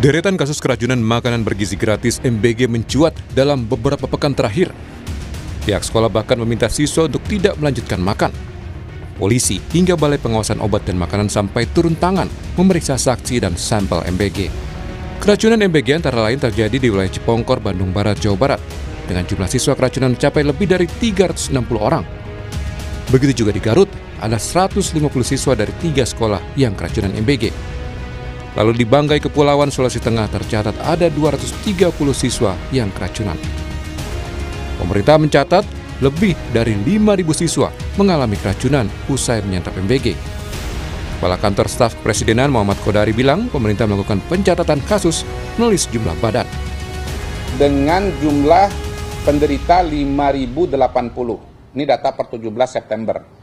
Deretan kasus keracunan makanan bergizi gratis MBG mencuat dalam beberapa pekan terakhir. Pihak sekolah bahkan meminta siswa untuk tidak melanjutkan makan. Polisi hingga Balai Pengawasan Obat dan Makanan sampai turun tangan memeriksa saksi dan sampel MBG. Keracunan MBG antara lain terjadi di wilayah Cipongkor, Bandung Barat, Jawa Barat, dengan jumlah siswa keracunan mencapai lebih dari 360 orang. Begitu juga di Garut, ada 150 siswa dari 3 sekolah yang keracunan MBG. Lalu di Banggai, Kepulauan Sulawesi Tengah tercatat ada 230 siswa yang keracunan. Pemerintah mencatat lebih dari 5.000 siswa mengalami keracunan usai menyantap MBG. Kepala Kantor Staf Kepresidenan Muhammad Kodari bilang pemerintah melakukan pencatatan kasus melalui sejumlah badan. Dengan jumlah penderita 5.080, ini data per 17 September.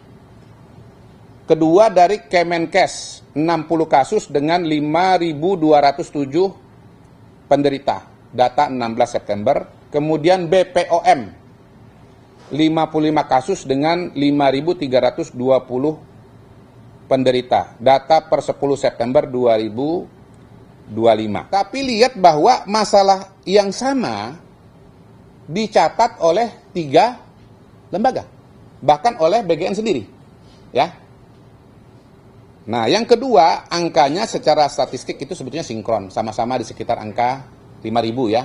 Kedua dari Kemenkes, 60 kasus dengan 5.207 penderita, data 16 September. Kemudian BPOM, 55 kasus dengan 5.320 penderita, data per 10 September 2025. Tapi lihat bahwa masalah yang sama dicatat oleh 3 lembaga, bahkan oleh BGN sendiri, ya. Nah, yang kedua, angkanya secara statistik itu sebetulnya sinkron, sama-sama di sekitar angka 5.000 ya.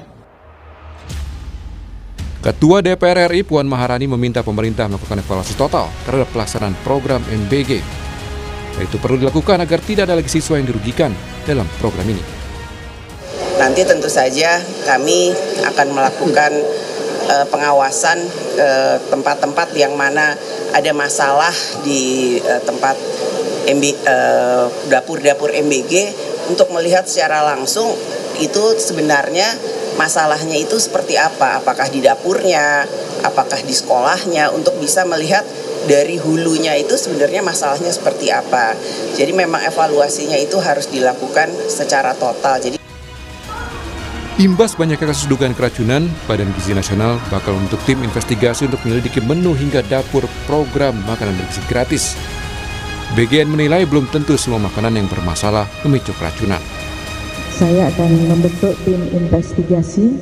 Ketua DPR RI Puan Maharani meminta pemerintah melakukan evaluasi total terhadap pelaksanaan program MBG. Itu perlu dilakukan agar tidak ada lagi siswa yang dirugikan dalam program ini. Nanti tentu saja kami akan melakukan pengawasan tempat-tempat yang mana ada masalah di tempat dapur-dapur MBG untuk melihat secara langsung itu sebenarnya masalahnya itu seperti apa, apakah di dapurnya, apakah di sekolahnya, untuk bisa melihat dari hulunya itu sebenarnya masalahnya seperti apa. Jadi memang evaluasinya itu harus dilakukan secara total. Imbas banyaknya kasus dugaan keracunan, Badan Gizi Nasional bakal membentuk tim investigasi untuk menyelidiki menu hingga dapur program makanan bergizi gratis. BGN menilai belum tentu semua makanan yang bermasalah memicu keracunan. Saya akan membentuk tim investigasi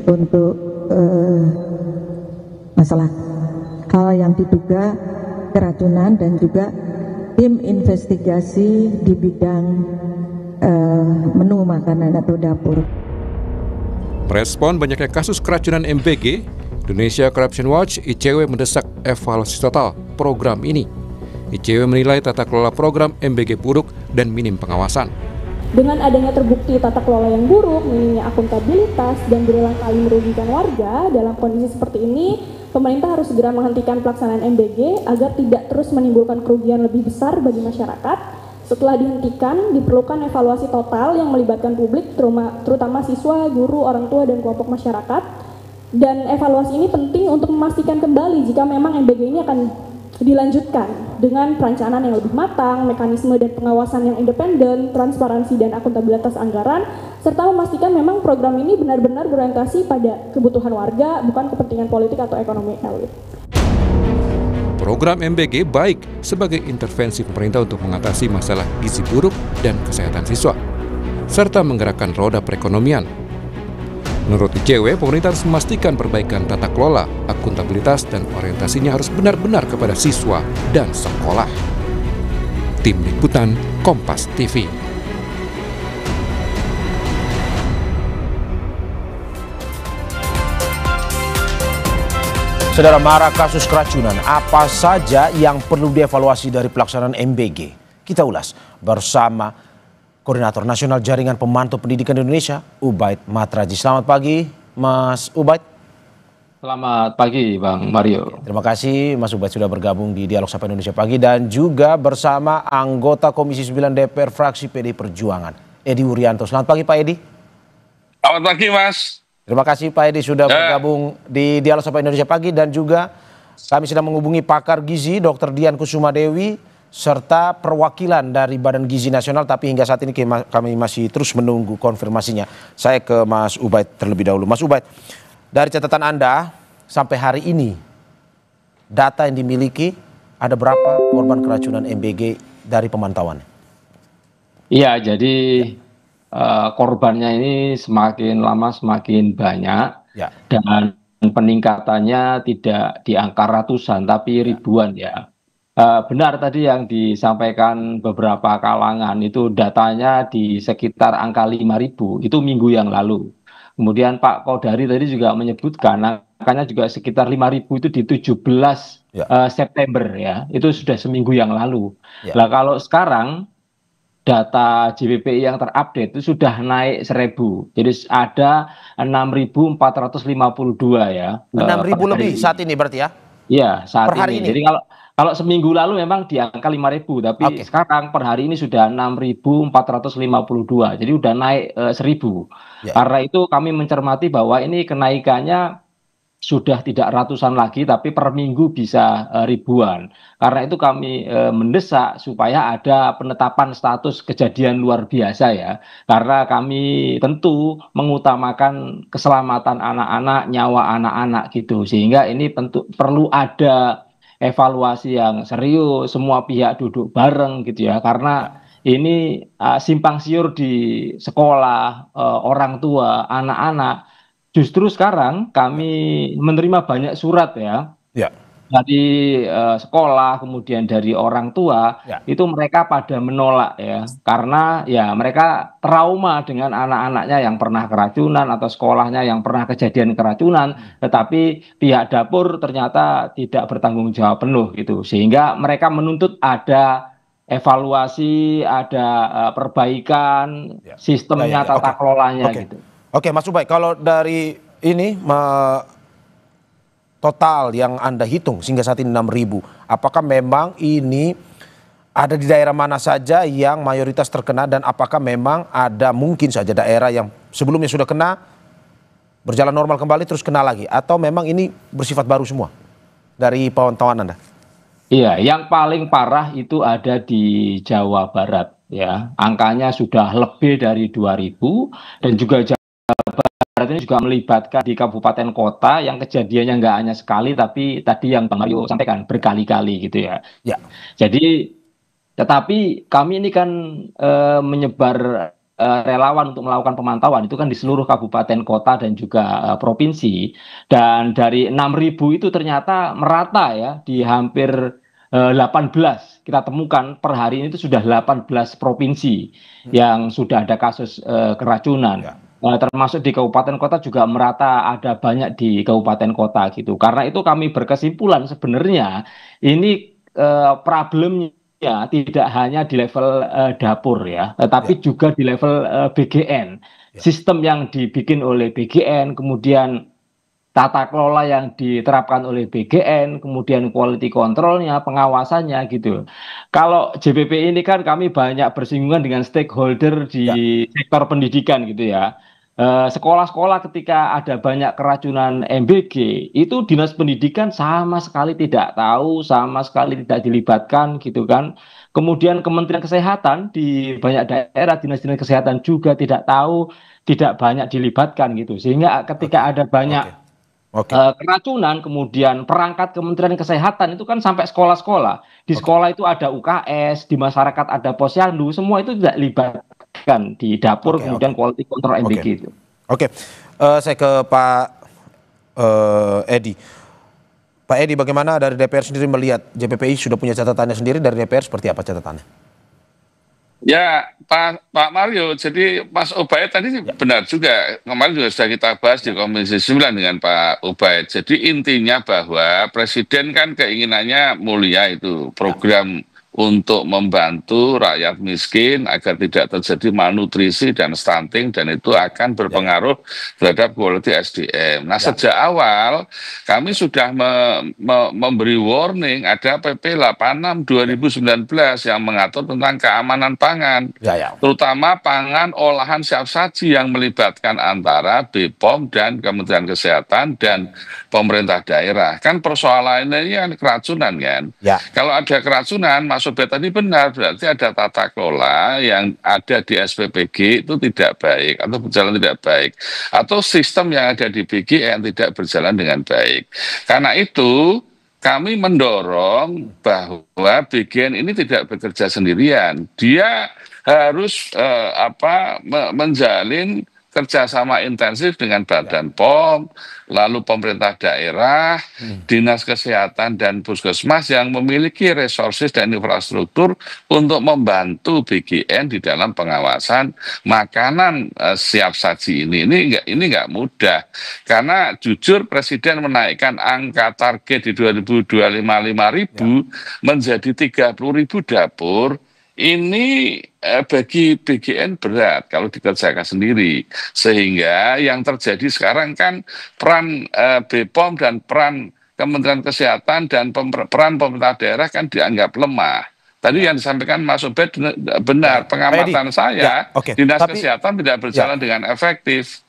untuk masalah hal yang diduga keracunan dan juga tim investigasi di bidang menu makanan atau dapur. Merespon banyaknya kasus keracunan MBG, Indonesia Corruption Watch (ICW) mendesak evaluasi total program ini. ICW menilai tata kelola program MBG buruk dan minim pengawasan. Dengan adanya terbukti tata kelola yang buruk, minimnya akuntabilitas, dan berulang kali merugikan warga, dalam kondisi seperti ini, pemerintah harus segera menghentikan pelaksanaan MBG agar tidak terus menimbulkan kerugian lebih besar bagi masyarakat. Setelah dihentikan, diperlukan evaluasi total yang melibatkan publik, terutama siswa, guru, orang tua, dan kelompok masyarakat. Dan evaluasi ini penting untuk memastikan kembali jika memang MBG ini akan dilanjutkan dengan perencanaan yang lebih matang, mekanisme dan pengawasan yang independen, transparansi dan akuntabilitas anggaran, serta memastikan memang program ini benar-benar berorientasi pada kebutuhan warga, bukan kepentingan politik atau ekonomi elit. Program MBG baik sebagai intervensi pemerintah untuk mengatasi masalah gizi buruk dan kesehatan siswa, serta menggerakkan roda perekonomian. Menurut ICW, pemerintah harus memastikan perbaikan tata kelola, akuntabilitas, dan orientasinya harus benar-benar kepada siswa dan sekolah. Tim Liputan Kompas TV. Saudara, marak kasus keracunan, apa saja yang perlu dievaluasi dari pelaksanaan MBG? Kita ulas bersama Koordinator Nasional Jaringan Pemantau Pendidikan Indonesia, Ubaid Matraji. Selamat pagi, Mas Ubaid. Selamat pagi, Bang Mario. Terima kasih Mas Ubaid sudah bergabung di Dialog Sapa Indonesia Pagi, dan juga bersama anggota Komisi 9 DPR fraksi PD Perjuangan, Edi Wuryanto. Selamat pagi, Pak Edi. Selamat pagi, Mas. Terima kasih Pak Edi sudah bergabung di Dialog Sapa Indonesia Pagi, dan juga kami sedang menghubungi pakar gizi Dr. Dian Kusumadewi serta perwakilan dari Badan Gizi Nasional, tapi hingga saat ini kami masih terus menunggu konfirmasinya. Saya ke Mas Ubaid terlebih dahulu. Mas Ubaid, dari catatan Anda sampai hari ini, data yang dimiliki, ada berapa korban keracunan MBG dari pemantauan? Iya, jadi korbannya ini semakin lama semakin banyak Ya. dan peningkatannya tidak di angka ratusan tapi ribuan ya. Benar tadi yang disampaikan beberapa kalangan itu datanya di sekitar angka 5.000 itu minggu yang lalu. Kemudian Pak Kodari tadi juga menyebutkan angkanya juga sekitar 5.000 itu di 17 Ya. September ya. Itu sudah seminggu yang lalu. Ya. Nah, kalau sekarang data JPPI yang terupdate itu sudah naik 1.000. Jadi ada 6.452 ya. 6.000 lebih saat ini berarti ya? Iya, saat Per hari ini. ini? Jadi kalau seminggu lalu memang di angka 5.000, tapi sekarang per hari ini sudah 6.452. Jadi udah naik 1.000. Ya. Karena itu kami mencermati bahwa ini kenaikannya sudah tidak ratusan lagi, tapi per minggu bisa ribuan. Karena itu kami mendesak supaya ada penetapan status kejadian luar biasa ya. Karena kami tentu mengutamakan keselamatan anak-anak, nyawa anak-anak gitu. Sehingga ini tentu perlu ada evaluasi yang serius, semua pihak duduk bareng gitu ya. Karena ini simpang siur di sekolah, orang tua, anak-anak. Justru sekarang kami menerima banyak surat ya Ya. dari sekolah, kemudian dari orang tua, itu mereka pada menolak ya, karena ya mereka trauma dengan anak-anaknya yang pernah keracunan atau sekolahnya yang pernah kejadian keracunan, tetapi pihak dapur ternyata tidak bertanggung jawab penuh gitu, sehingga mereka menuntut ada evaluasi, ada perbaikan sistemnya, tata kelolanya gitu. Oke, Mas Ubay, kalau dari ini total yang Anda hitung sehingga saat ini 6.000, apakah memang ini ada di daerah mana saja yang mayoritas terkena dan apakah memang ada mungkin saja daerah yang sebelumnya sudah kena berjalan normal kembali terus kena lagi, atau memang ini bersifat baru semua dari pantauan Anda? Iya, yang paling parah itu ada di Jawa Barat ya. Angkanya sudah lebih dari 2.000 dan juga Barat ini juga melibatkan di kabupaten kota yang kejadiannya nggak hanya sekali, tapi tadi yang Bang Mario sampaikan berkali-kali gitu ya. Ya. Jadi, tetapi kami ini kan menyebar relawan untuk melakukan pemantauan itu kan di seluruh kabupaten kota dan juga provinsi, dan dari 6.000 itu ternyata merata ya di hampir 18 kita temukan per hari ini itu sudah 18 provinsi yang sudah ada kasus keracunan. Termasuk di kabupaten kota juga merata ada banyak di kabupaten kota gitu. Karena itu kami berkesimpulan sebenarnya ini problemnya tidak hanya di level dapur ya, tetapi juga di level BGN. Sistem yang dibikin oleh BGN, kemudian tata kelola yang diterapkan oleh BGN, kemudian quality controlnya, pengawasannya gitu. Kalau JPP ini kan kami banyak bersinggungan dengan stakeholder di sektor pendidikan gitu ya. Sekolah-sekolah ketika ada banyak keracunan MBG itu dinas pendidikan sama sekali tidak tahu, sama sekali tidak dilibatkan gitu kan. Kemudian Kementerian Kesehatan di banyak daerah dinas-dinas kesehatan juga tidak tahu, tidak banyak dilibatkan gitu. Sehingga ketika ada banyak keracunan, kemudian perangkat Kementerian Kesehatan itu kan sampai sekolah-sekolah. Di sekolah itu ada UKS, di masyarakat ada posyandu, semua itu tidak libatkan di dapur, kemudian quality control MBG itu. Saya ke Pak Edi. Pak Edi, bagaimana dari DPR sendiri melihat JPPI sudah punya catatannya sendiri, dari DPR seperti apa catatannya? Ya, Pak Mario, jadi Mas Ubaid tadi benar juga, kemarin juga sudah kita bahas di Komisi 9 dengan Pak Ubaid. Jadi intinya bahwa Presiden kan keinginannya mulia itu, program untuk membantu rakyat miskin agar tidak terjadi malnutrisi dan stunting, dan itu akan berpengaruh terhadap quality SDM. Nah, sejak awal kami sudah memberi warning, ada PP 86 2019 yang mengatur tentang keamanan pangan, terutama pangan olahan siap saji yang melibatkan antara BPOM dan Kementerian Kesehatan dan pemerintah daerah. Kan persoalannya ini kan keracunan kan. Kalau ada keracunan, Mas Ubed tadi benar, berarti ada tata kelola yang ada di SPPG itu tidak baik atau berjalan tidak baik, atau sistem yang ada di BGN tidak berjalan dengan baik. Karena itu kami mendorong bahwa BGN ini tidak bekerja sendirian. Dia harus menjalin kerjasama intensif dengan Badan POM, lalu pemerintah daerah, dinas kesehatan dan puskesmas yang memiliki resources dan infrastruktur untuk membantu BGN di dalam pengawasan makanan siap saji ini. Ini nggak mudah, karena jujur Presiden menaikkan angka target di 2025 5.000 menjadi 30.000 dapur. Ini bagi BGN berat kalau dikerjakan sendiri, sehingga yang terjadi sekarang kan peran BPOM dan peran Kementerian Kesehatan dan peran pemerintah daerah kan dianggap lemah. Tadi yang disampaikan Mas Ubed benar, pengamatan saya, Dinas Kesehatan tidak berjalan dengan efektif.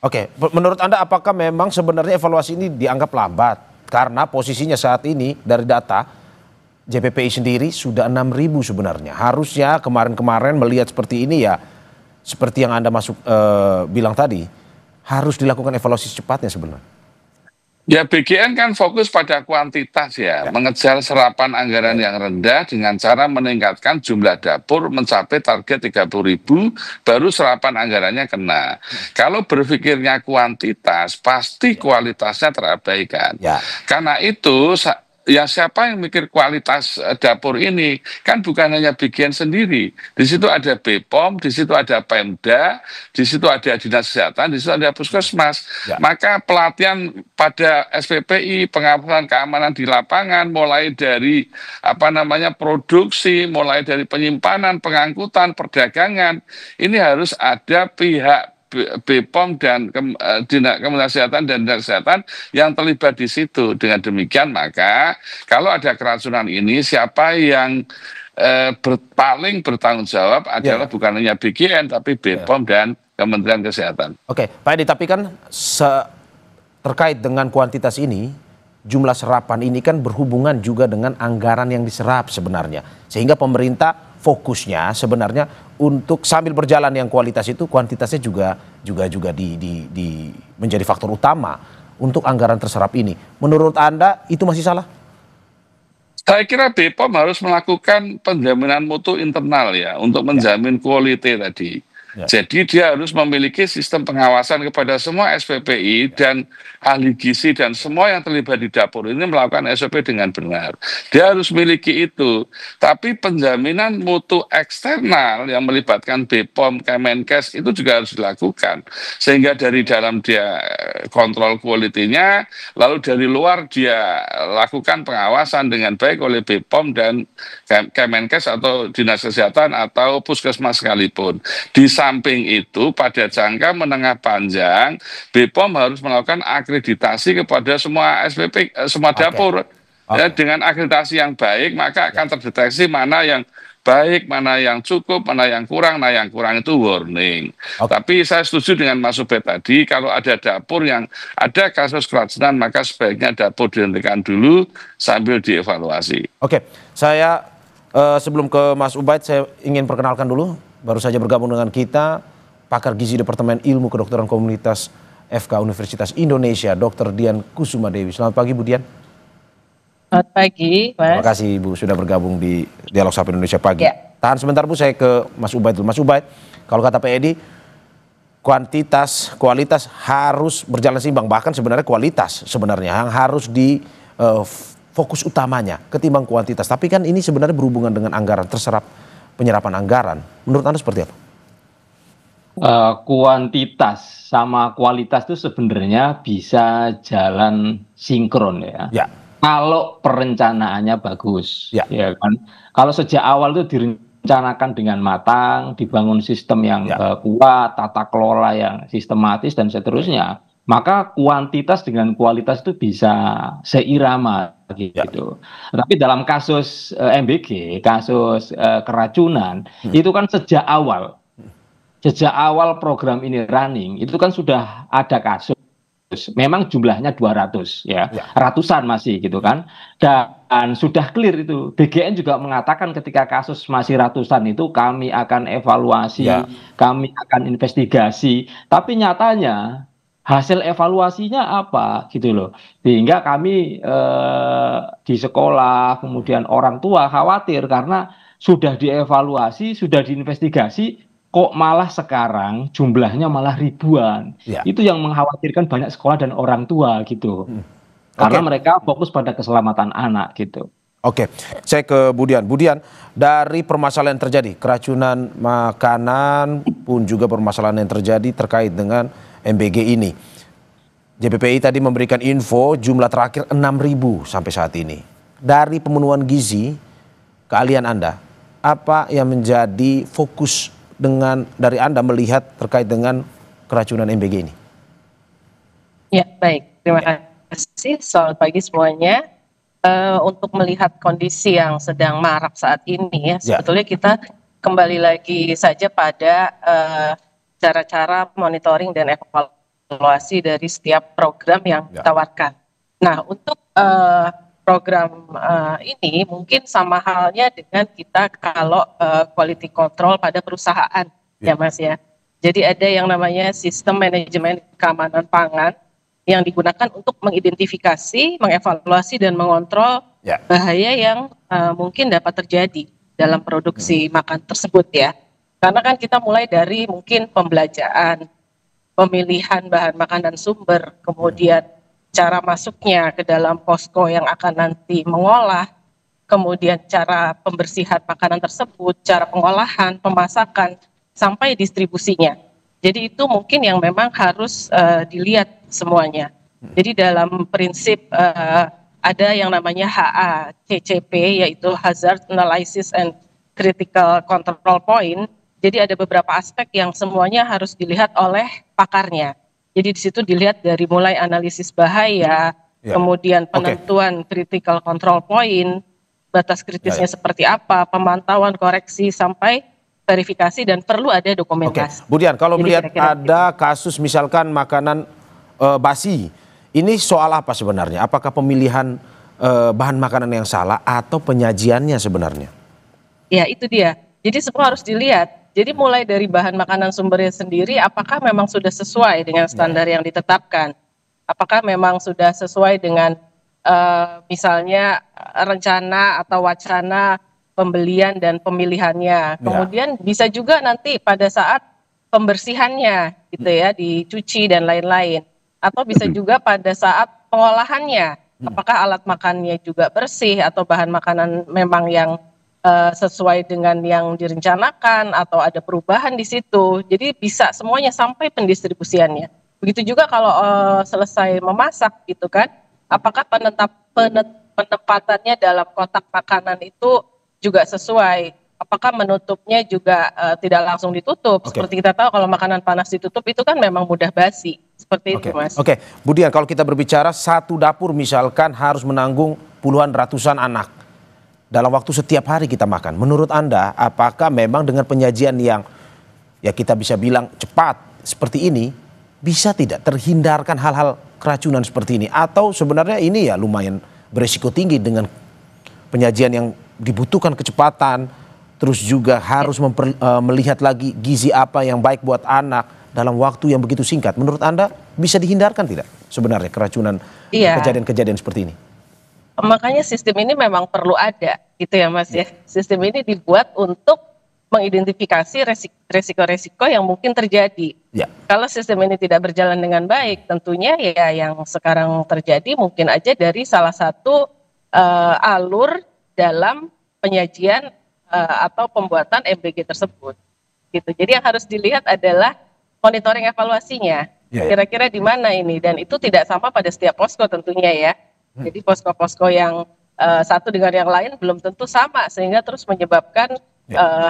Menurut Anda apakah memang sebenarnya evaluasi ini dianggap lambat? Karena posisinya saat ini dari data JPPI sendiri sudah 6.000 sebenarnya. Harusnya kemarin-kemarin melihat seperti ini ya, seperti yang Anda bilang tadi, harus dilakukan evaluasi secepatnya sebenarnya. Ya, BGN kan fokus pada kuantitas ya, mengejar serapan anggaran yang rendah dengan cara meningkatkan jumlah dapur mencapai target 30.000, baru serapan anggarannya kena. Kalau berpikirnya kuantitas, pasti kualitasnya terabaikan. Karena itu ya siapa yang mikir kualitas dapur ini? Kan bukan hanya BGN sendiri. Di situ ada BPOM, di situ ada Pemda, di situ ada Dinas Kesehatan, di situ ada Puskesmas. Maka pelatihan pada SPPI, pengawasan keamanan di lapangan, mulai dari produksi, mulai dari penyimpanan, pengangkutan, perdagangan, ini harus ada pihak BPOM dan Kementerian Kesehatan dan Dinas Kesehatan yang terlibat di situ. Dengan demikian maka kalau ada keracunan ini, siapa yang paling bertanggung jawab adalah bukan hanya BGN tapi BPOM dan Kementerian Kesehatan. Pak Edi, tapi kan terkait dengan kuantitas ini, jumlah serapan ini kan berhubungan juga dengan anggaran yang diserap sebenarnya, sehingga pemerintah fokusnya sebenarnya untuk sambil berjalan yang kualitas itu, kuantitasnya juga menjadi faktor utama untuk anggaran terserap ini. Menurut Anda itu masih salah? Saya kira BPOM harus melakukan penjaminan mutu internal ya untuk menjamin quality tadi. Jadi dia harus memiliki sistem pengawasan kepada semua SPPI dan ahli gizi dan semua yang terlibat di dapur ini melakukan SOP dengan benar. Dia harus miliki itu. Tapi penjaminan mutu eksternal yang melibatkan BPOM, Kemenkes itu juga harus dilakukan. Sehingga dari dalam dia kontrol quality-nya, lalu dari luar dia lakukan pengawasan dengan baik oleh BPOM dan Kemenkes atau Dinas Kesehatan atau Puskesmas sekalipun. Di samping itu, pada jangka menengah panjang, BPOM harus melakukan akreditasi kepada semua SPP, semua dapur. Ya, dengan akreditasi yang baik, maka akan terdeteksi mana yang baik, mana yang cukup, mana yang kurang. Nah, yang kurang itu warning. Tapi saya setuju dengan Mas Ubed tadi, kalau ada dapur yang ada kasus keracunan, maka sebaiknya dapur dihentikan dulu sambil dievaluasi. Saya sebelum ke Mas Ubed, saya ingin perkenalkan dulu. Baru saja bergabung dengan kita, pakar gizi Departemen Ilmu Kedokteran Komunitas FK Universitas Indonesia, Dr. Dian Kusuma Dewi. Selamat pagi, Bu Dian. Selamat pagi, Mas. Terima kasih, Bu, sudah bergabung di Dialog Sapa Indonesia Pagi. Tahan sebentar, Bu, saya ke Mas Ubed dulu. Mas Ubed, kalau kata Pak Edi, kuantitas, kualitas harus berjalan seimbang. Bahkan sebenarnya kualitas sebenarnya yang harus di fokus utamanya ketimbang kuantitas. Tapi kan ini sebenarnya berhubungan dengan anggaran, terserap penyerapan anggaran. Menurut Anda seperti apa? Kuantitas sama kualitas itu sebenarnya bisa jalan sinkron ya. Kalau perencanaannya bagus, ya kan. Kalau sejak awal itu direncanakan dengan matang, dibangun sistem yang kuat, tata kelola yang sistematis dan seterusnya, maka kuantitas dengan kualitas itu bisa seirama gitu. Tapi dalam kasus MBG, kasus keracunan, itu kan sejak awal program ini running, itu kan sudah ada kasus. Memang jumlahnya 200 ya, ratusan masih gitu kan. Dan sudah clear itu. BGN juga mengatakan ketika kasus masih ratusan itu kami akan evaluasi, kami akan investigasi. Tapi nyatanya hasil evaluasinya apa gitu loh, sehingga kami di sekolah kemudian orang tua khawatir karena sudah dievaluasi, sudah diinvestigasi, kok malah sekarang jumlahnya malah ribuan. Ya. Itu yang mengkhawatirkan banyak sekolah dan orang tua gitu. Karena mereka fokus pada keselamatan anak gitu. Oke, saya ke Budian. Budian, dari permasalahan yang terjadi, keracunan makanan pun juga permasalahan yang terjadi terkait dengan MBG ini. JPPI tadi memberikan info jumlah terakhir 6.000 sampai saat ini. Dari pemenuhan gizi, keahlian Anda, apa yang menjadi fokus dari Anda melihat terkait dengan keracunan MBG ini? Ya, baik. Terima kasih. Selamat pagi semuanya. Untuk melihat kondisi yang sedang marak saat ini ya, sebetulnya kita kembali lagi saja pada cara-cara monitoring dan evaluasi dari setiap program yang ditawarkan. Nah, untuk program ini mungkin sama halnya dengan kita kalau quality control pada perusahaan, ya Mas ya. Jadi ada yang namanya sistem manajemen keamanan pangan yang digunakan untuk mengidentifikasi, mengevaluasi, dan mengontrol bahaya yang mungkin dapat terjadi dalam produksi makan tersebut ya. Karena kan kita mulai dari mungkin pembelajaran, pemilihan bahan makanan sumber, kemudian cara masuknya ke dalam posko yang akan nanti mengolah, kemudian cara pembersihan makanan tersebut, cara pengolahan, pemasakan, sampai distribusinya. Jadi itu mungkin yang memang harus dilihat semuanya. Jadi dalam prinsip ada yang namanya HACCP, yaitu Hazard Analysis and Critical Control Point. Jadi ada beberapa aspek yang semuanya harus dilihat oleh pakarnya. Jadi di situ dilihat dari mulai analisis bahaya, kemudian penentuan critical control point, batas kritisnya seperti apa, pemantauan, koreksi, sampai verifikasi, dan perlu ada dokumentasi. Budian, kalau melihat ada kasus misalkan makanan basi, ini soal apa sebenarnya? Apakah pemilihan bahan makanan yang salah atau penyajiannya sebenarnya? Ya, itu dia. Jadi semua harus dilihat. Jadi mulai dari bahan makanan sumbernya sendiri, apakah memang sudah sesuai dengan standar yang ditetapkan? Apakah memang sudah sesuai dengan misalnya rencana atau wacana pembelian dan pemilihannya. Kemudian bisa juga nanti pada saat pembersihannya gitu ya, dicuci dan lain-lain. Atau bisa juga pada saat pengolahannya. Apakah alat makannya juga bersih atau bahan makanan memang yang sesuai dengan yang direncanakan atau ada perubahan di situ. Jadi bisa semuanya sampai pendistribusiannya. Begitu juga kalau selesai memasak gitu kan. Apakah penempatannya dalam kotak makanan itu juga sesuai, apakah menutupnya juga tidak langsung ditutup. Seperti kita tahu kalau makanan panas ditutup itu kan memang mudah basi, seperti itu Mas. Oke, Budian, kalau kita berbicara satu dapur misalkan harus menanggung puluhan ratusan anak dalam waktu setiap hari kita makan, menurut Anda apakah memang dengan penyajian yang ya kita bisa bilang cepat seperti ini bisa tidak terhindarkan hal-hal keracunan seperti ini, atau sebenarnya ini ya lumayan beresiko tinggi dengan penyajian yang dibutuhkan kecepatan, terus juga harus melihat lagi gizi apa yang baik buat anak dalam waktu yang begitu singkat. Menurut Anda bisa dihindarkan tidak sebenarnya keracunan kejadian-kejadian seperti ini? Makanya sistem ini memang perlu ada gitu ya Mas ya. Sistem ini dibuat untuk mengidentifikasi resiko-resiko yang mungkin terjadi. Kalau sistem ini tidak berjalan dengan baik, tentunya ya yang sekarang terjadi mungkin aja dari salah satu alur dalam penyajian atau pembuatan MBG tersebut. Gitu. Jadi yang harus dilihat adalah monitoring evaluasinya. Kira-kira di mana ini, dan itu tidak sama pada setiap posko tentunya ya. Jadi posko-posko yang satu dengan yang lain belum tentu sama, sehingga terus menyebabkan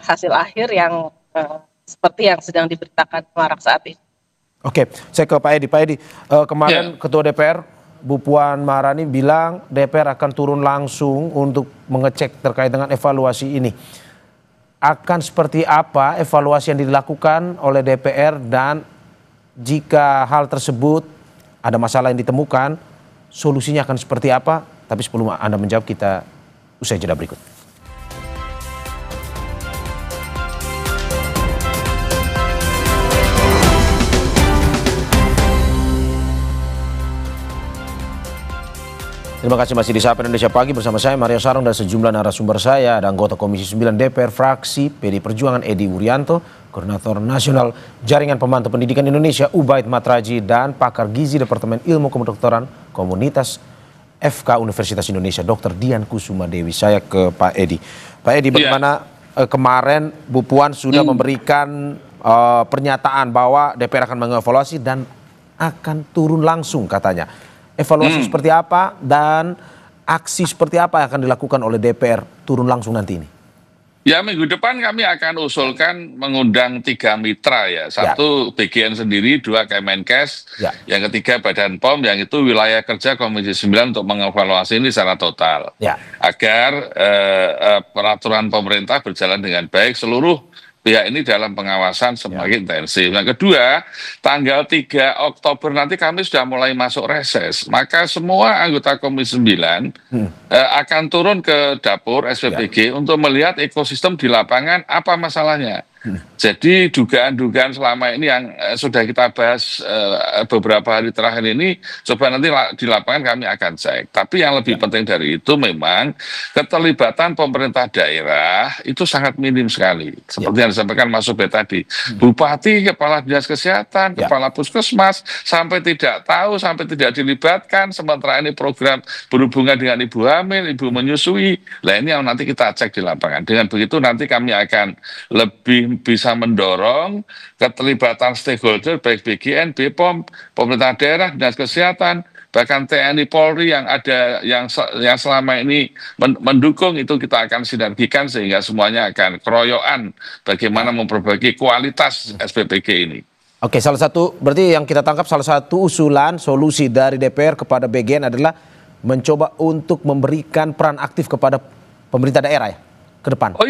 hasil akhir yang seperti yang sedang diberitakan marak saat ini. Oke, saya ke Pak Edi. Pak Edi, kemarin Ketua DPR Bu Puan Maharani bilang DPR akan turun langsung untuk mengecek terkait dengan evaluasi ini. Akan seperti apa evaluasi yang dilakukan oleh DPR, dan jika hal tersebut ada masalah yang ditemukan, solusinya akan seperti apa? Tapi sebelum Anda menjawab, kita usai jeda berikut. Terima kasih masih di Sapa Indonesia Pagi bersama saya Mario Sarung dan sejumlah narasumber saya. Ada anggota Komisi 9 DPR fraksi PD Perjuangan Edi Wuryanto, Koordinator Nasional Jaringan Pemantau Pendidikan Indonesia Ubaid Matraji, dan pakar gizi Departemen Ilmu Kedokteran Komunitas FK Universitas Indonesia Dr. Dian Kusuma Dewi. Saya ke Pak Edi. Pak Edi, bagaimana kemarin Bu Puan sudah memberikan pernyataan bahwa DPR akan mengevaluasi dan akan turun langsung katanya. Evaluasi seperti apa dan aksi seperti apa yang akan dilakukan oleh DPR turun langsung nanti ini? Ya, minggu depan kami akan usulkan mengundang 3 mitra ya. Satu BGN sendiri, 2 Kemenkes, yang ketiga Badan POM, yang itu wilayah kerja Komisi 9 untuk mengevaluasi ini secara total. Agar peraturan pemerintah berjalan dengan baik, seluruh pihak ini dalam pengawasan semakin intensif. Yang kedua, tanggal 3 Oktober nanti kami sudah mulai masuk reses. Maka semua anggota Komisi 9 akan turun ke dapur SPPG untuk melihat ekosistem di lapangan apa masalahnya. Jadi dugaan-dugaan selama ini yang sudah kita bahas beberapa hari terakhir ini, coba nanti di lapangan kami akan cek. Tapi yang lebih penting dari itu memang keterlibatan pemerintah daerah itu sangat minim sekali. Seperti yang disampaikan Mas Ubed tadi. Bupati, Kepala Dinas Kesehatan, Kepala Puskesmas, sampai tidak tahu, sampai tidak dilibatkan. Sementara ini program berhubungan dengan ibu hamil, ibu menyusui. Nah ini yang nanti kita cek di lapangan. Dengan begitu nanti kami akan lebih bisa mendorong keterlibatan stakeholder baik BGN, BPOM, pemerintah daerah, dinas kesehatan, bahkan TNI Polri yang ada yang selama ini mendukung, itu kita akan sinergikan sehingga semuanya akan keroyokan bagaimana memperbaiki kualitas SPPG ini. Oke, salah satu berarti yang kita tangkap salah satu usulan solusi dari DPR kepada BGN adalah mencoba untuk memberikan peran aktif kepada pemerintah daerah ya ke depan. Oh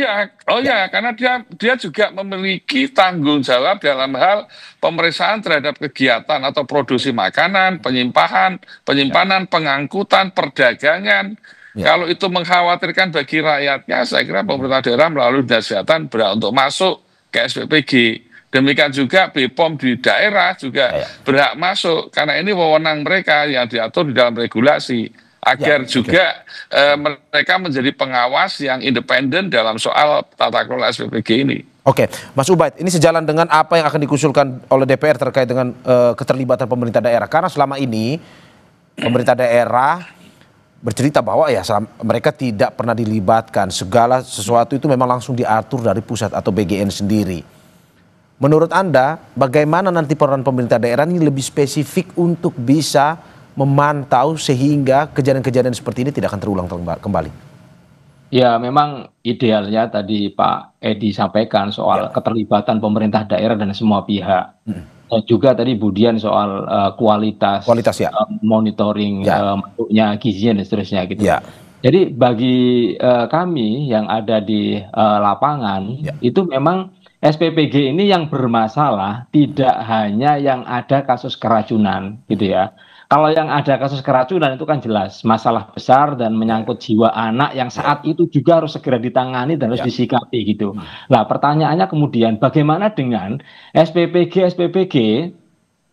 ya, karena dia juga memiliki tanggung jawab dalam hal pemeriksaan terhadap kegiatan atau produksi makanan, penyimpanan, pengangkutan, perdagangan. Kalau itu mengkhawatirkan bagi rakyatnya, saya kira pemerintah daerah melalui dinas kesehatan berhak untuk masuk ke SPPG. Demikian juga BPOM di daerah juga berhak masuk karena ini wewenang mereka yang diatur di dalam regulasi. Agar juga mereka menjadi pengawas yang independen dalam soal tata kelola SPPG ini. Oke, Mas Ubaid, ini sejalan dengan apa yang akan dikusulkan oleh DPR terkait dengan keterlibatan pemerintah daerah. Karena selama ini pemerintah daerah bercerita bahwa ya mereka tidak pernah dilibatkan. Segala sesuatu itu memang langsung diatur dari pusat atau BGN sendiri. Menurut Anda, bagaimana nanti peran pemerintah daerah ini lebih spesifik untuk bisa memantau sehingga kejadian-kejadian seperti ini tidak akan terulang kembali? Ya, memang idealnya tadi Pak Edi sampaikan soal keterlibatan pemerintah daerah dan semua pihak. Dan juga tadi Bu Dian soal kualitas monitoring bentuknya gizinya dan seterusnya gitu. Jadi bagi kami yang ada di lapangan itu memang SPPG ini yang bermasalah tidak hanya yang ada kasus keracunan gitu ya. Kalau yang ada kasus keracunan itu kan jelas masalah besar dan menyangkut jiwa anak yang saat itu juga harus segera ditangani dan harus disikapi gitu. Nah, pertanyaannya kemudian bagaimana dengan SPPG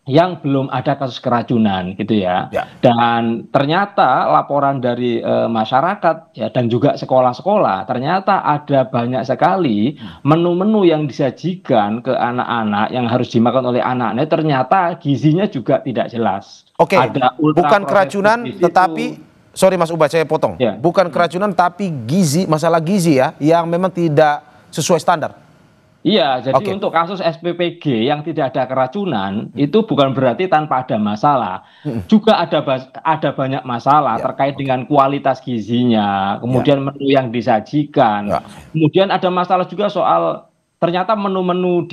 yang belum ada kasus keracunan gitu ya. Dan ternyata laporan dari masyarakat ya dan juga sekolah-sekolah ternyata ada banyak sekali menu-menu yang disajikan ke anak-anak yang harus dimakan oleh anak-anak ternyata gizinya juga tidak jelas. Oke, bukan keracunan tetapi sorry Mas Ubaid saya potong. Bukan keracunan tapi gizi, masalah gizi ya yang memang tidak sesuai standar. Iya, jadi untuk kasus SPPG yang tidak ada keracunan itu bukan berarti tanpa ada masalah. Juga ada banyak masalah terkait dengan kualitas gizinya, kemudian menu yang disajikan. Kemudian ada masalah juga soal ternyata menu-menu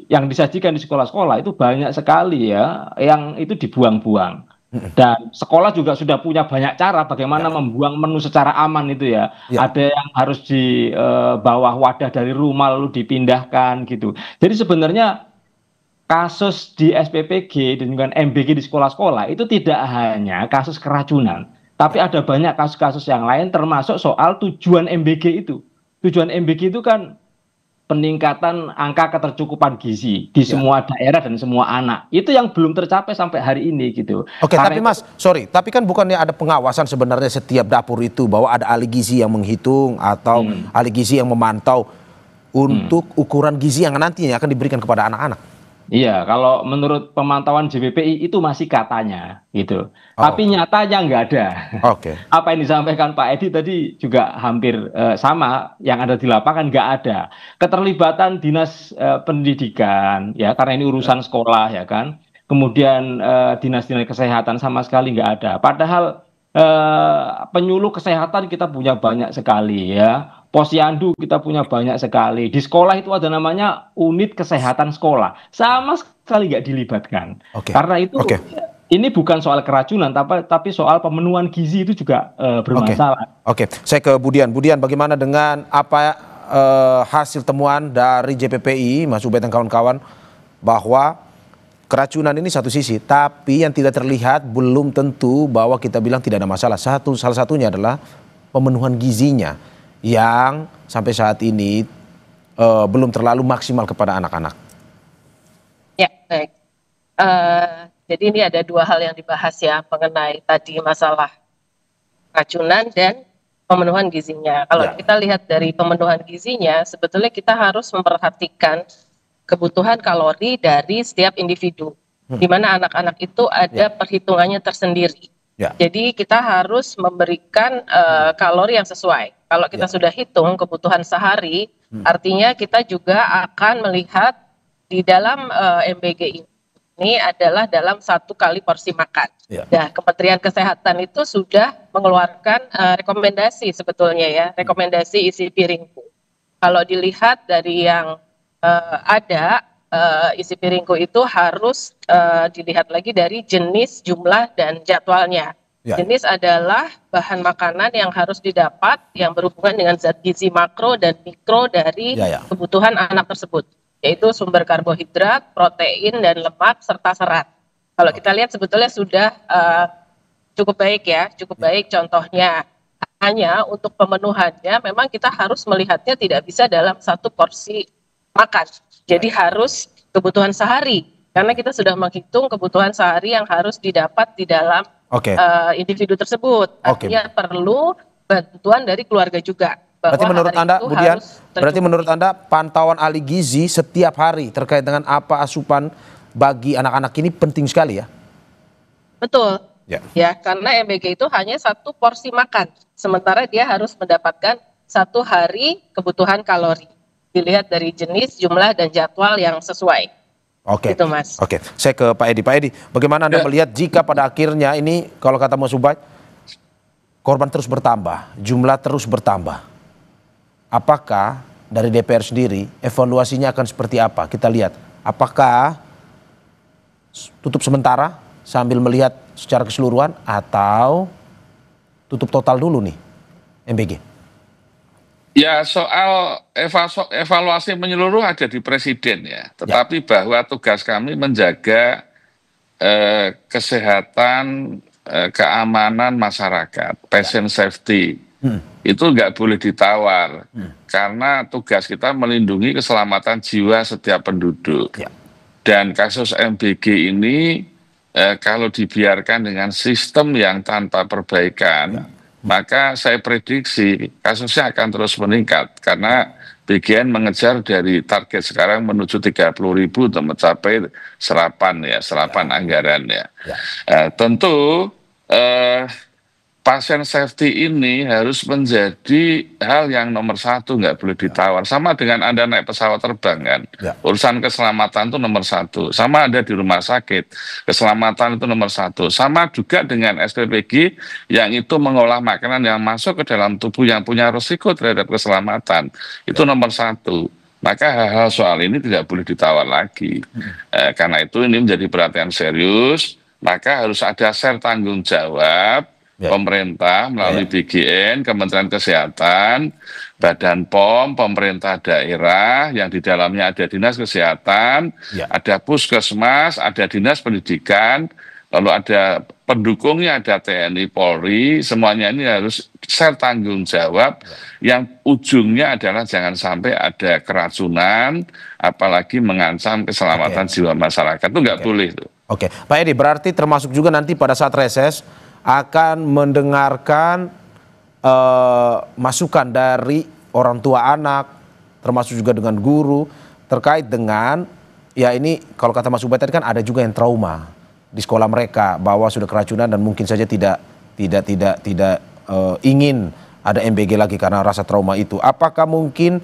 yang disajikan di sekolah-sekolah itu banyak sekali ya yang itu dibuang-buang. Dan sekolah juga sudah punya banyak cara bagaimana membuang menu secara aman itu ya. Ada yang harus di bawah wadah dari rumah lalu dipindahkan gitu. Jadi sebenarnya kasus di SPPG dan juga MBG di sekolah-sekolah itu tidak hanya kasus keracunan, tapi ada banyak kasus-kasus yang lain termasuk soal tujuan MBG itu. Tujuan MBG itu kan peningkatan angka ketercukupan gizi di semua daerah dan semua anak. Itu yang belum tercapai sampai hari ini gitu. Oke, tapi Mas, sorry, tapi kan bukannya ada pengawasan sebenarnya setiap dapur itu bahwa ada ahli gizi yang menghitung atau ahli gizi yang memantau untuk ukuran gizi yang nantinya akan diberikan kepada anak-anak? Iya, kalau menurut pemantauan JPPI itu masih katanya gitu. Tapi nyatanya nggak ada. Oke. Apa yang disampaikan Pak Edi tadi juga hampir sama, yang ada di lapangan nggak ada. Keterlibatan dinas pendidikan, ya karena ini urusan sekolah ya kan. Kemudian dinas-dinas kesehatan sama sekali nggak ada. Padahal penyuluh kesehatan kita punya banyak sekali ya. Posyandu kita punya banyak sekali. Di sekolah itu ada namanya unit kesehatan sekolah. Sama sekali nggak dilibatkan. Karena itu ini bukan soal keracunan, tapi soal pemenuhan gizi itu juga bermasalah. Oke, saya ke Budian. Budian, bagaimana dengan apa hasil temuan dari JPPI, Mas Ubaid dan kawan-kawan, bahwa keracunan ini satu sisi, tapi yang tidak terlihat belum tentu bahwa kita bilang tidak ada masalah. Salah satunya adalah pemenuhan gizinya yang sampai saat ini belum terlalu maksimal kepada anak-anak. Ya, baik. Jadi ini ada dua hal yang dibahas ya mengenai tadi masalah keracunan dan pemenuhan gizinya. Kalau kita lihat dari pemenuhan gizinya, sebetulnya kita harus memperhatikan kebutuhan kalori dari setiap individu, di mana anak-anak itu ada perhitungannya tersendiri. Jadi kita harus memberikan kalori yang sesuai. Kalau kita sudah hitung kebutuhan sehari, artinya kita juga akan melihat di dalam MBG ini adalah dalam 1 kali porsi makan. Nah, Kementerian Kesehatan itu sudah mengeluarkan rekomendasi sebetulnya ya, rekomendasi isi piringku. Kalau dilihat dari yang ada, isi piringku itu harus dilihat lagi dari jenis, jumlah, dan jadwalnya. Jenis adalah bahan makanan yang harus didapat yang berhubungan dengan zat gizi makro dan mikro dari kebutuhan anak tersebut, yaitu sumber karbohidrat, protein, dan lemak, serta serat. Kalau kita lihat sebetulnya sudah cukup baik ya, cukup baik. Contohnya, hanya untuk pemenuhannya memang kita harus melihatnya tidak bisa dalam 1 porsi makan. Jadi harus kebutuhan sehari, karena kita sudah menghitung kebutuhan sehari yang harus didapat di dalam individu tersebut. Artinya perlu bantuan dari keluarga juga. Berarti menurut Anda, Budian, berarti menurut Anda pantauan ahli gizi setiap hari terkait dengan apa asupan bagi anak-anak ini penting sekali ya? Betul. Ya, karena MBG itu hanya 1 porsi makan, sementara dia harus mendapatkan 1 hari kebutuhan kalori. Dilihat dari jenis, jumlah, dan jadwal yang sesuai. Gitu, Mas. Saya ke Pak Edi. Pak Edi, bagaimana Anda melihat jika pada akhirnya ini, kalau kata Mas Ubaid, korban terus bertambah, jumlah terus bertambah. Apakah dari DPR sendiri evaluasinya akan seperti apa? Kita lihat, apakah tutup sementara sambil melihat secara keseluruhan atau tutup total dulu nih MBG? Ya, soal evaluasi menyeluruh ada di Presiden ya. Tetapi bahwa tugas kami menjaga kesehatan, keamanan masyarakat, patient safety, itu nggak boleh ditawar. Karena tugas kita melindungi keselamatan jiwa setiap penduduk. Dan kasus MBG ini kalau dibiarkan dengan sistem yang tanpa perbaikan, maka saya prediksi kasusnya akan terus meningkat karena BGN mengejar dari target sekarang menuju 30.000 untuk mencapai serapan anggaran ya. Tentu pasien safety ini harus menjadi hal yang nomor 1, nggak boleh ditawar. Sama dengan Anda naik pesawat terbang kan, urusan keselamatan itu nomor 1. Sama ada di rumah sakit, keselamatan itu nomor 1. Sama juga dengan SPPG yang itu mengolah makanan yang masuk ke dalam tubuh yang punya risiko terhadap keselamatan, itu nomor 1. Maka hal-hal soal ini tidak boleh ditawar lagi. Karena itu ini menjadi perhatian serius, maka harus ada share tanggung jawab pemerintah melalui BGN, Kementerian Kesehatan, Badan POM, pemerintah daerah yang di dalamnya ada Dinas Kesehatan, ada Puskesmas, ada Dinas Pendidikan, lalu ada pendukungnya ada TNI, Polri, semuanya ini harus share tanggung jawab yang ujungnya adalah jangan sampai ada keracunan, apalagi mengancam keselamatan jiwa masyarakat. Itu nggak boleh. Oke, Pak Edi, berarti termasuk juga nanti pada saat reses akan mendengarkan masukan dari orang tua anak, termasuk juga dengan guru, terkait dengan, ya ini kalau kata Mas Ubaid tadi kan ada juga yang trauma di sekolah mereka bahwa sudah keracunan dan mungkin saja tidak ingin ada MBG lagi karena rasa trauma itu. Apakah mungkin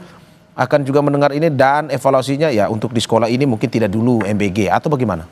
akan juga mendengar ini dan evaluasinya ya untuk di sekolah ini mungkin tidak dulu MBG atau bagaimana?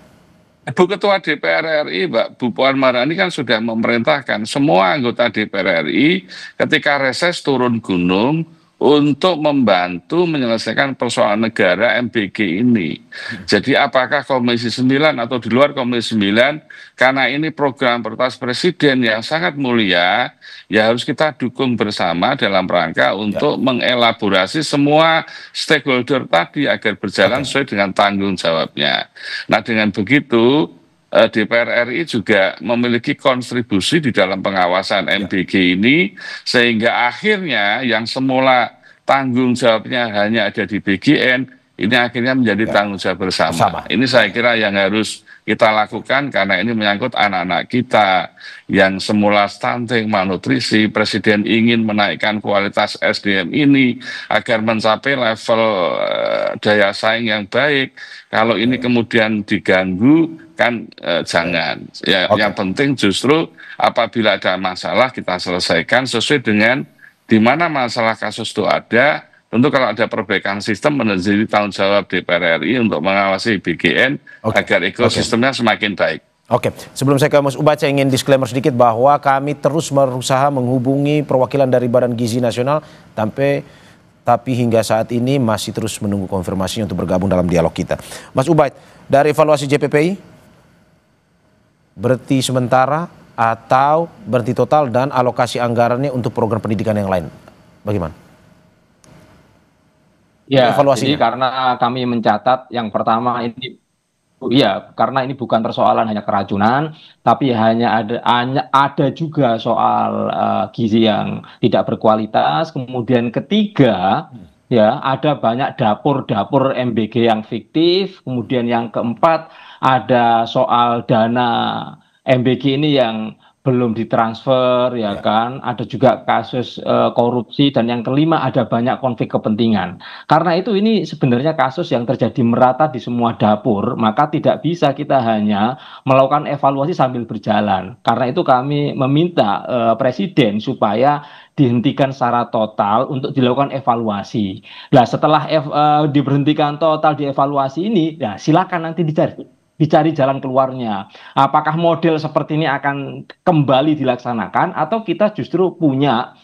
Bu Ketua DPR RI, Mbak Bu Puan Maharani kan sudah memerintahkan semua anggota DPR RI ketika reses turun gunung untuk membantu menyelesaikan persoalan negara MBG ini. Jadi apakah Komisi 9 atau di luar Komisi 9, karena ini program prioritas Presiden yang sangat mulia, ya harus kita dukung bersama dalam rangka untuk mengelaborasi semua stakeholder tadi agar berjalan sesuai dengan tanggung jawabnya. Nah dengan begitu, DPR RI juga memiliki kontribusi di dalam pengawasan MBG ini, sehingga akhirnya yang semula tanggung jawabnya hanya ada di BGN, ini akhirnya menjadi tanggung jawab bersama. Ini saya kira yang harus kita lakukan karena ini menyangkut anak-anak kita yang semula stunting, malnutrisi. Presiden ingin menaikkan kualitas SDM ini agar mencapai level daya saing yang baik. Kalau ini kemudian diganggu kan jangan. Ya, yang penting justru apabila ada masalah kita selesaikan sesuai dengan di mana masalah kasus itu ada. Tentu kalau ada perbaikan sistem menjadi tanggung jawab DPR RI untuk mengawasi BGN agar ekosistemnya semakin baik. Oke, sebelum saya ke Mas Ubaid, saya ingin disclaimer sedikit bahwa kami terus berusaha menghubungi perwakilan dari Badan Gizi Nasional tapi hingga saat ini masih terus menunggu konfirmasinya untuk bergabung dalam dialog kita. Mas Ubaid, dari evaluasi JPPI, berhenti sementara atau berhenti total dan alokasi anggarannya untuk program pendidikan yang lain, bagaimana? Ya, jadi karena kami mencatat yang pertama ini, ya karena ini bukan persoalan hanya keracunan, tapi hanya ada juga soal gizi yang tidak berkualitas. Kemudian ketiga, ya ada banyak dapur-dapur MBG yang fiktif. Kemudian yang keempat ada soal dana MBG ini yang belum ditransfer, ya kan, ada juga kasus korupsi, dan yang kelima ada banyak konflik kepentingan. Karena itu ini sebenarnya kasus yang terjadi merata di semua dapur, maka tidak bisa kita hanya melakukan evaluasi sambil berjalan. Karena itu kami meminta Presiden supaya dihentikan secara total untuk dilakukan evaluasi. Nah setelah diberhentikan total dievaluasi ini, ya silakan nanti dicari jalan keluarnya. Apakah model seperti ini akan kembali dilaksanakan atau kita justru punya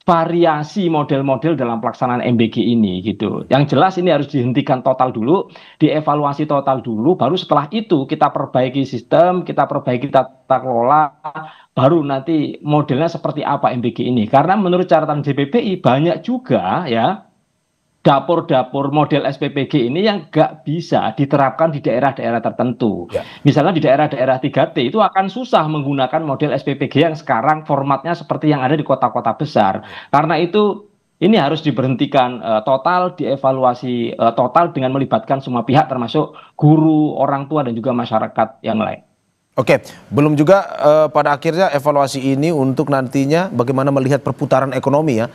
variasi model-model dalam pelaksanaan MBG ini gitu. Yang jelas ini harus dihentikan total dulu, dievaluasi total dulu, baru setelah itu kita perbaiki sistem, kita perbaiki tata kelola, baru nanti modelnya seperti apa MBG ini. Karena menurut catatan JPPI banyak juga ya dapur-dapur model SPPG ini yang nggak bisa diterapkan di daerah-daerah tertentu. Misalnya di daerah-daerah 3T itu akan susah menggunakan model SPPG yang sekarang formatnya seperti yang ada di kota-kota besar. Karena itu ini harus diberhentikan total, dievaluasi total dengan melibatkan semua pihak termasuk guru, orang tua, dan juga masyarakat yang lain. Oke, belum juga pada akhirnya evaluasi ini untuk nantinya bagaimana melihat perputaran ekonomi ya.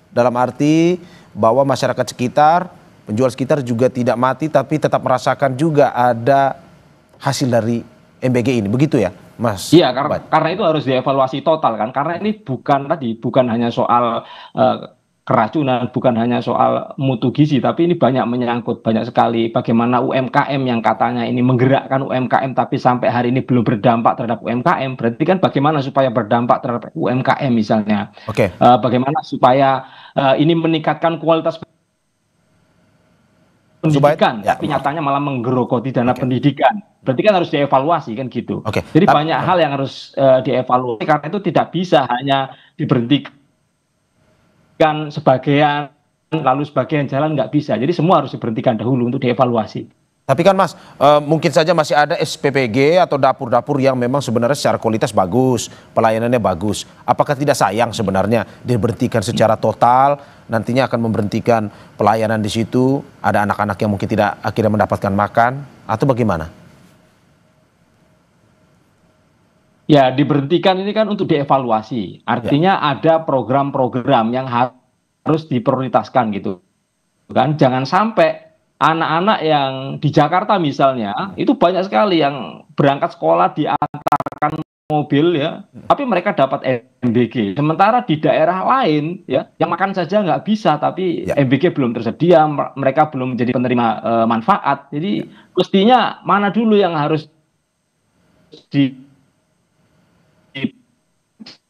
Dalam arti bahwa masyarakat sekitar, penjual sekitar juga tidak mati tapi tetap merasakan juga ada hasil dari MBG ini. Begitu ya, Mas? Iya, karena itu harus dievaluasi total kan. Karena ini bukan hanya soal keracunan, bukan hanya soal mutu gizi, tapi ini banyak menyangkut banyak sekali bagaimana UMKM yang katanya ini menggerakkan UMKM tapi sampai hari ini belum berdampak terhadap UMKM. Berarti kan bagaimana supaya berdampak terhadap UMKM misalnya. Bagaimana supaya ini meningkatkan kualitas pendidikan, tapi nyatanya malah menggerogoti dana pendidikan. Berarti kan harus dievaluasi kan gitu. Jadi banyak hal yang harus dievaluasi, karena itu tidak bisa hanya diberhentikan sebagian lalu sebagian jalan, nggak bisa. Jadi semua harus diberhentikan dahulu untuk dievaluasi. Tapi kan Mas, mungkin saja masih ada SPPG atau dapur-dapur yang memang sebenarnya secara kualitas bagus, pelayanannya bagus. Apakah tidak sayang sebenarnya diberhentikan secara total, nantinya akan memberhentikan pelayanan di situ, ada anak-anak yang mungkin tidak akhirnya mendapatkan makan, atau bagaimana? Ya, diberhentikan ini kan untuk dievaluasi. Artinya ada program-program yang harus diprioritaskan gitu. Kan jangan sampai anak-anak yang di Jakarta misalnya itu banyak sekali yang berangkat sekolah diantarkan mobil ya, tapi mereka dapat MBG. Sementara di daerah lain ya, yang makan saja nggak bisa, tapi MBG belum tersedia, mereka belum menjadi penerima manfaat. Jadi mestinya mana dulu yang harus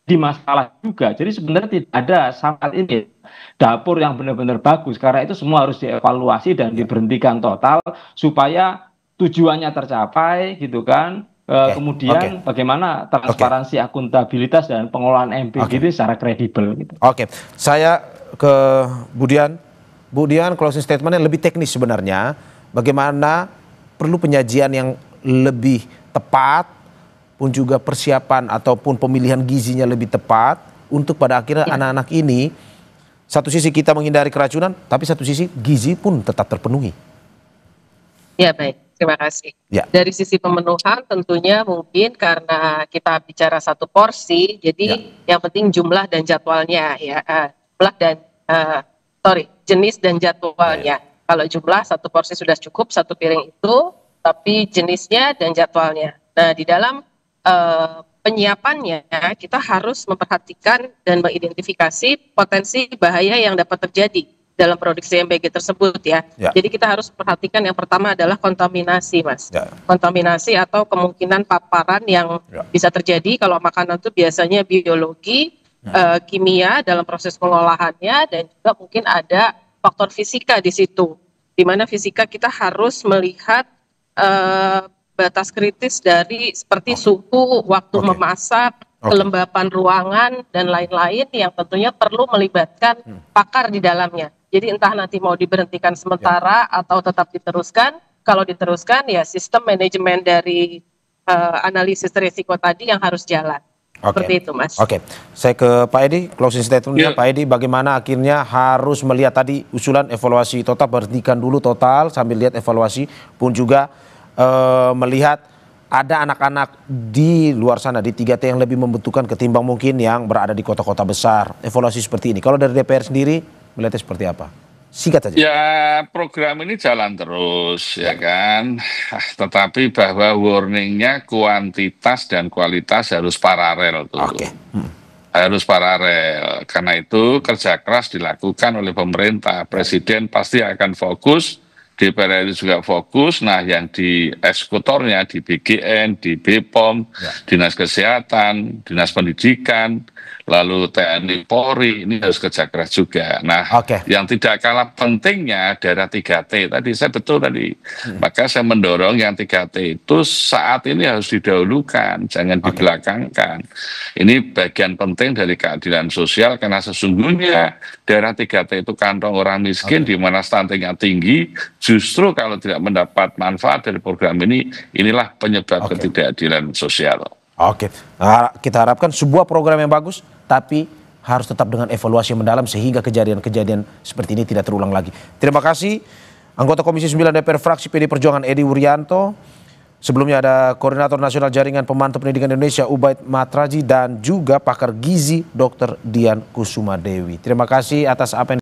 di masalah juga. Jadi sebenarnya tidak ada saat ini dapur yang benar-benar bagus, karena itu semua harus dievaluasi dan diberhentikan total supaya tujuannya tercapai gitu kan. Kemudian bagaimana transparansi, akuntabilitas dan pengelolaan MBG itu secara kredibel gitu. Saya ke Bu Dian. Bu Dian, closing statement yang lebih teknis sebenarnya, bagaimana perlu penyajian yang lebih tepat pun juga persiapan ataupun pemilihan gizinya lebih tepat untuk pada akhirnya anak-anak ini, satu sisi kita menghindari keracunan, tapi satu sisi gizi pun tetap terpenuhi. Ya baik, terima kasih. Dari sisi pemenuhan tentunya mungkin karena kita bicara satu porsi, jadi yang penting jumlah dan jadwalnya ya, jumlah dan jenis dan jadwalnya. Kalau jumlah satu porsi sudah cukup, satu piring itu, tapi jenisnya dan jadwalnya. Nah di dalam penyiapannya kita harus memperhatikan dan mengidentifikasi potensi bahaya yang dapat terjadi dalam produksi MBG tersebut ya. Jadi kita harus perhatikan yang pertama adalah kontaminasi Mas. Kontaminasi atau kemungkinan paparan yang bisa terjadi kalau makanan itu biasanya biologi, kimia dalam proses pengolahannya, dan juga mungkin ada faktor fisika di situ. Di mana fisika kita harus melihat batas kritis dari seperti suhu, waktu memasak, kelembapan ruangan, dan lain-lain yang tentunya perlu melibatkan pakar di dalamnya. Jadi entah nanti mau diberhentikan sementara atau tetap diteruskan. Kalau diteruskan ya sistem manajemen dari analisis risiko tadi yang harus jalan. Seperti itu Mas. Saya ke Pak Edi, closing statementnya Pak Edi, bagaimana akhirnya harus melihat tadi usulan evaluasi total, berhentikan dulu total sambil lihat evaluasi, pun juga melihat ada anak-anak di luar sana di 3T yang lebih membutuhkan ketimbang mungkin yang berada di kota-kota besar. Evaluasi seperti ini. Kalau dari DPR sendiri melihatnya seperti apa? Singkat saja. Ya program ini jalan terus ya kan. Tetapi bahwa warningnya kuantitas dan kualitas harus paralel tuh. Harus paralel. Karena itu kerja keras dilakukan oleh pemerintah. Presiden pasti akan fokus. DPR juga fokus, nah yang di eksekutornya, di BGN, di BPOM, Dinas Kesehatan, Dinas Pendidikan, lalu TNI Polri, ini harus kerja keras juga. Nah, yang tidak kalah pentingnya daerah 3T, tadi saya betul tadi, maka saya mendorong yang 3T itu saat ini harus didahulukan, jangan dibelakangkan. Ini bagian penting dari keadilan sosial, karena sesungguhnya daerah 3T itu kantong orang miskin, di mana stuntingnya tinggi. Justru kalau tidak mendapat manfaat dari program ini, inilah penyebab ketidakadilan sosial. Kita harapkan sebuah program yang bagus, tapi harus tetap dengan evaluasi yang mendalam sehingga kejadian-kejadian seperti ini tidak terulang lagi. Terima kasih anggota Komisi 9 DPR fraksi PD Perjuangan Edi Wuryanto. Sebelumnya ada Koordinator Nasional Jaringan Pemantau Pendidikan Indonesia Ubaid Matraji, dan juga pakar gizi Dr. Dian Kusuma Dewi. Terima kasih atas apa yang